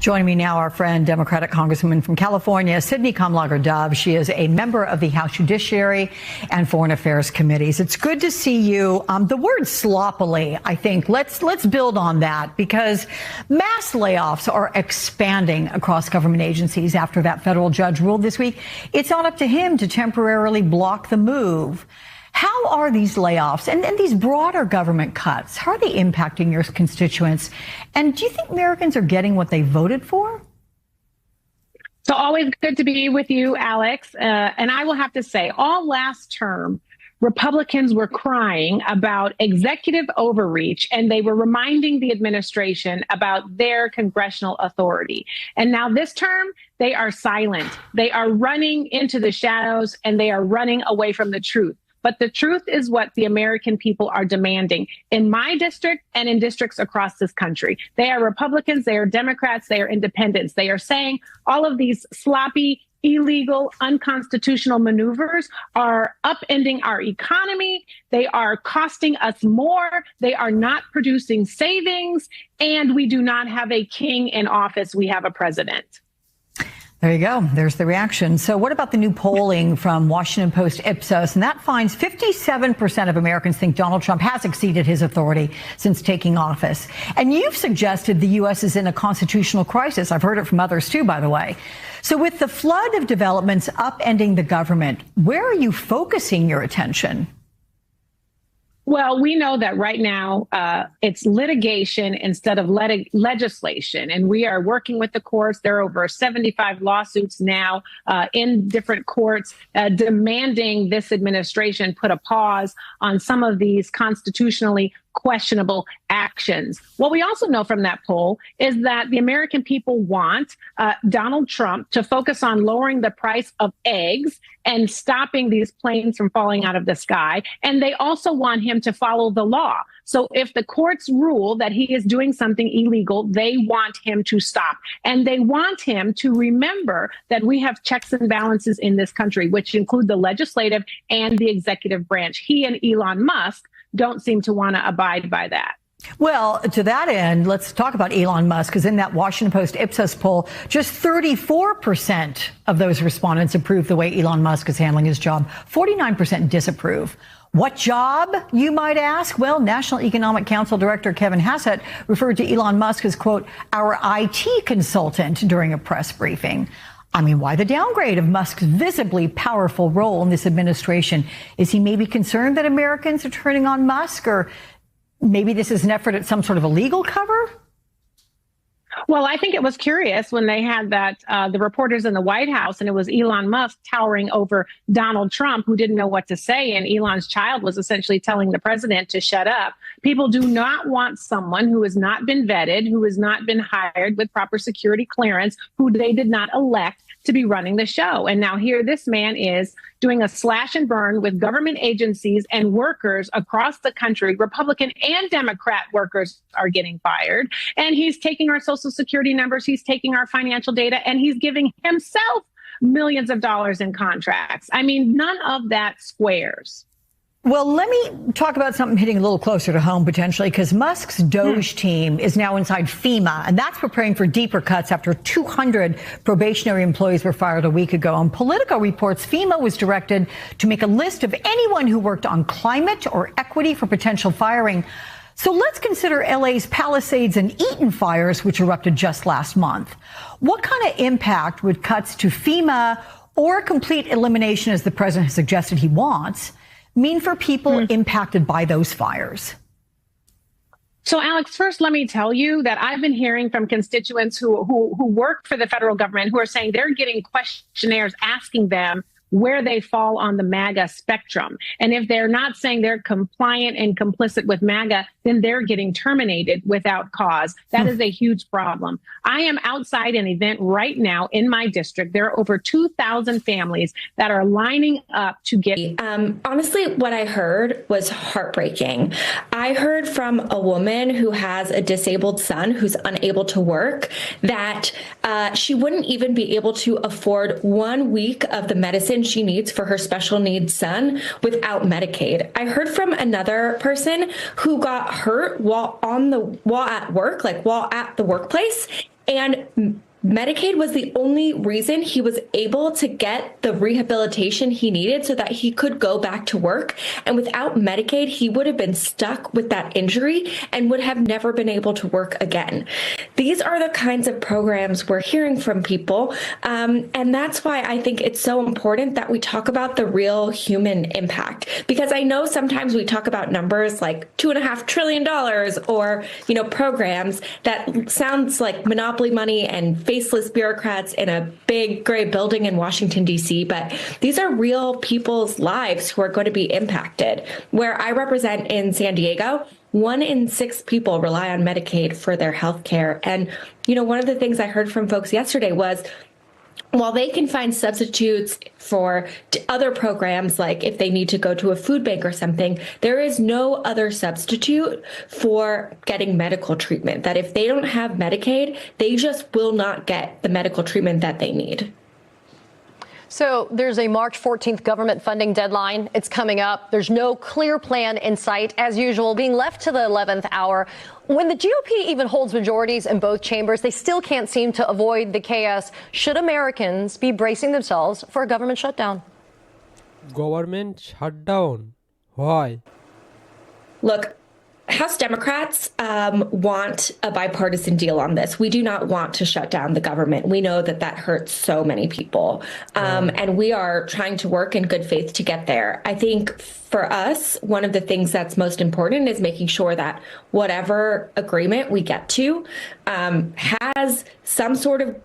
Joining me now, our friend, Democratic Congresswoman from California, Sydney Kamlager-Dove. She is a member of the House Judiciary and Foreign Affairs Committees. It's good to see you. The word sloppily, I think, let's build on that, because mass layoffs are expanding across government agencies after that federal judge ruled this week. It's not up to him to temporarily block the move. How are these layoffs and these broader government cuts, how are they impacting your constituents? And do you think Americans are getting what they voted for? So always good to be with you, Alex. And I will have to say, all last term, Republicans were crying about executive overreach, and they were reminding the administration about their congressional authority. And now this term, they are silent. They are running into the shadows, and they are running away from the truth. But the truth is what the American people are demanding in my district and in districts across this country. They are Republicans, they are Democrats, they are independents. They are saying all of these sloppy, illegal, unconstitutional maneuvers are upending our economy. They are costing us more. They are not producing savings. And we do not have a king in office. We have a president. There you go. There's the reaction. So what about the new polling from Washington Post Ipsos? And that finds 57% of Americans think Donald Trump has exceeded his authority since taking office. And you've suggested the U.S. is in a constitutional crisis. I've heard it from others, too, by the way. So with the flood of developments upending the government, where are you focusing your attention? Well, we know that right now it's litigation instead of legislation, and we are working with the courts. There are over 75 lawsuits now in different courts demanding this administration put a pause on some of these constitutionally questionable actions. What we also know from that poll is that the American people want Donald Trump to focus on lowering the price of eggs and stopping these planes from falling out of the sky. And they also want him to follow the law. So if the courts rule that he is doing something illegal, they want him to stop. And they want him to remember that we have checks and balances in this country, which include the legislative and the executive branch. He and Elon Musk don't seem to want to abide by that. Well, to that end, let's talk about Elon Musk, because in that Washington Post Ipsos poll, just 34% of those respondents approve the way Elon Musk is handling his job. 49% disapprove. What job, you might ask? Well, National Economic Council Director Kevin Hassett referred to Elon Musk as, quote, our IT consultant during a press briefing. I mean, why the downgrade of Musk's visibly powerful role in this administration? Is he maybe concerned that Americans are turning on Musk, or maybe this is an effort at some sort of a legal cover? Well, I think it was curious when they had that, the reporters in the White House, and it was Elon Musk towering over Donald Trump, who didn't know what to say. And Elon's child was essentially telling the president to shut up. People do not want someone who has not been vetted, who has not been hired with proper security clearance, who they did not elect to be running the show. And now here this man is doing a slash and burn with government agencies and workers across the country. Republican and Democrat workers are getting fired. And he's taking our Social Security numbers, he's taking our financial data, and he's giving himself millions of dollars in contracts. I mean, none of that squares. Well, let me talk about something hitting a little closer to home, potentially, because Musk's DOGE team is now inside FEMA, and that's preparing for deeper cuts after 200 probationary employees were fired a week ago. And Politico reports FEMA was directed to make a list of anyone who worked on climate or equity for potential firing. So let's consider LA's Palisades and Eaton fires, which erupted just last month. What kind of impact would cuts to FEMA, or complete elimination, as the president has suggested he wants, mean for people impacted by those fires? So, Alex, first, let me tell you that I've been hearing from constituents who work for the federal government who are saying they're getting questionnaires asking them where they fall on the MAGA spectrum. And if they're not saying they're compliant and complicit with MAGA, then they're getting terminated without cause. That is a huge problem. I am outside an event right now in my district. There are over 2,000 families that are lining up to get. Honestly, what I heard was heartbreaking. I heard from a woman who has a disabled son who's unable to work that she wouldn't even be able to afford 1 week of the medicine she needs for her special needs son without Medicaid. I heard from another person who got hurt while at work, while at the workplace, And Medicaid was the only reason he was able to get the rehabilitation he needed so that he could go back to work. And without Medicaid, he would have been stuck with that injury and would have never been able to work again. These are the kinds of programs we're hearing from people. And that's why I think it's so important that we talk about the real human impact. Because I know sometimes we talk about numbers like $2.5 trillion or, programs that sounds like monopoly money and faceless bureaucrats in a big gray building in Washington, D.C., but these are real people's lives who are going to be impacted. Where I represent in San Diego, 1 in 6 people rely on Medicaid for their health care. And, one of the things I heard from folks yesterday was, while they can find substitutes for other programs, like if they need to go to a food bank or something, there is no other substitute for getting medical treatment. That if they don't have Medicaid, they just will not get the medical treatment that they need. So there's a March 14th government funding deadline. It's coming up. There's no clear plan in sight, as usual, being left to the 11th hour. When the GOP even holds majorities in both chambers, they still can't seem to avoid the chaos. Should Americans be bracing themselves for a government shutdown? Government shutdown? Why? Look, House Democrats want a bipartisan deal on this. We do not want to shut down the government. We know that hurts so many people. And we are trying to work in good faith to get there. I think for us, one of the things that's most important is making sure that whatever agreement we get to has some sort of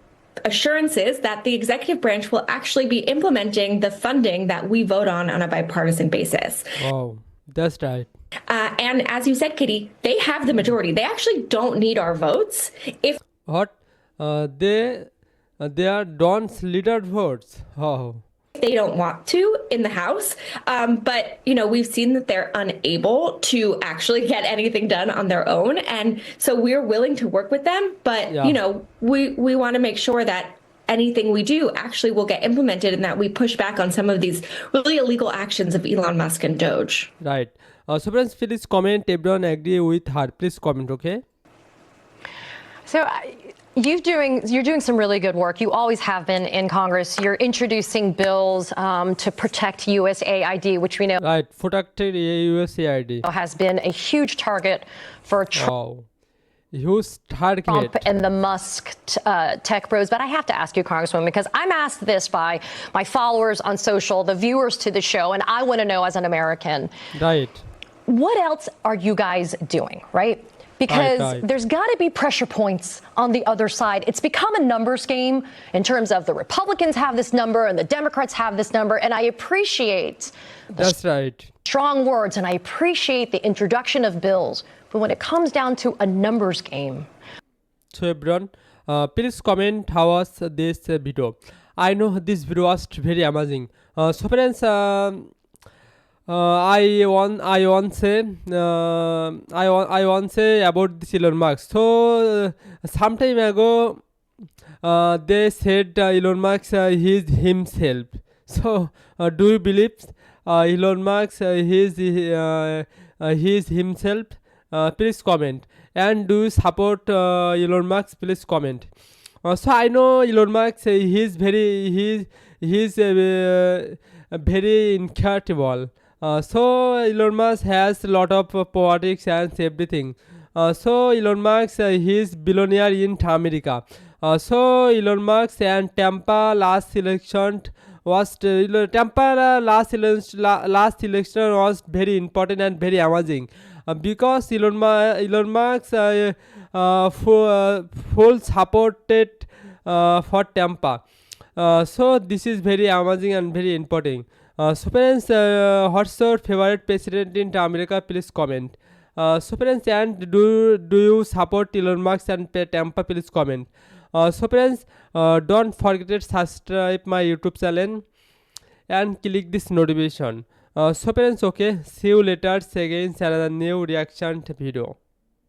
assurances that the executive branch will actually be implementing the funding that we vote on a bipartisan basis. Oh, that's right. And as you said, Kitty, they have the majority. They actually don't need our votes. If What? They are Don's leader votes. Oh. they don't want to in the House. But, we've seen that they're unable to actually get anything done on their own. And so we're willing to work with them. But, we want to make sure that anything we do actually will get implemented and that we push back on some of these really illegal actions of Elon Musk and Doge. Right. So friends, please comment. Everyone agree with her. Please comment, okay? So you're doing some really good work. You always have been in Congress. You're introducing bills to protect USAID, which we know protected USAID has been a huge target for Trump. Huge target. Trump and the Musk tech bros. But I have to ask you, Congresswoman, because I'm asked this by my followers on social, the viewers to the show, and I want to know as an American. Right. What else are you guys doing, right? Because there's got to be pressure points on the other side. It's become a numbers game in terms of the Republicans have this number and the Democrats have this number. And I appreciate strong words and I appreciate the introduction of bills. But when it comes down to a numbers game. So everyone, please comment how was this video. I know this video was very amazing. So friends, I want say about this Elon Musk. So some time ago, they said Elon Musk he's himself. So do you believe Elon Musk he's himself? Please comment. And do you support Elon Musk? Please comment. So I know Elon Musk he's very incredible. So Elon Musk has a lot of politics and everything. So Elon Musk he's billionaire in America. So Elon Musk and Tampa last election was last election was very important and very amazing. Because Elon Musk full supported for Tampa. So this is very amazing and very important. So friends, what's your favorite president in America? Please comment. So friends, and do you support Elon Musk and Tampa? Please comment. So friends, don't forget to subscribe my YouTube channel and click this notification. So friends, okay, see you later again another new reaction video.